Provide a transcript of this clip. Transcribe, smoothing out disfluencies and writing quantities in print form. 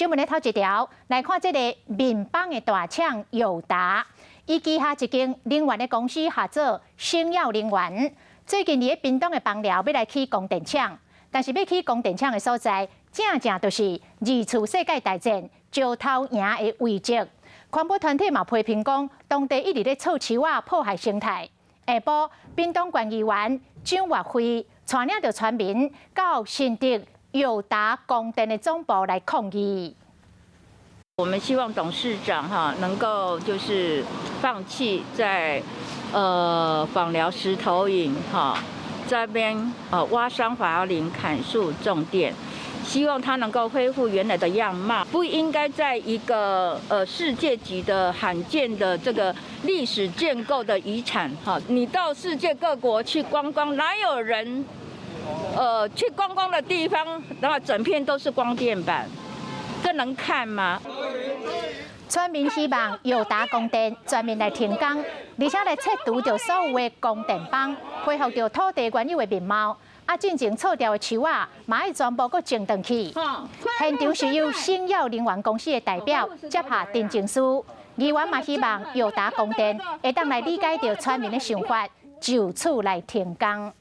新闻的头一条来看，这个民邦的大厂友达，伊旗下一间能源的公司合作星耀能源，最近伫屏东的邦寮要来起供电厂，但是要起供电厂的所在，正就是二次世界大战石头营的遗迹。环保团体嘛批评讲，当地一直咧臭树啊，破坏生态。下晡，屏东县议员蒋岳辉带领着村民到新竹友达供电的总部来抗议。我们希望董事长能够就是放弃在枋寮石头营这边挖山伐林、砍树种电。希望它能够恢复原来的样貌，不应该在一个世界级的罕见的这个历史建构的遗产你到世界各国去观光，哪有人去观光的地方，然后整片都是光电板，这能看吗？村民希望友达供电全面来停工，而且来拆除掉所有的供电棒，恢复掉土地原有的面貌。进前错掉的树啊，嘛要全部搁种回去。现场是由星耀能源公司的代表接下陈情书，议员嘛希望友达供电会当来理解到村民的想法，就此来停工。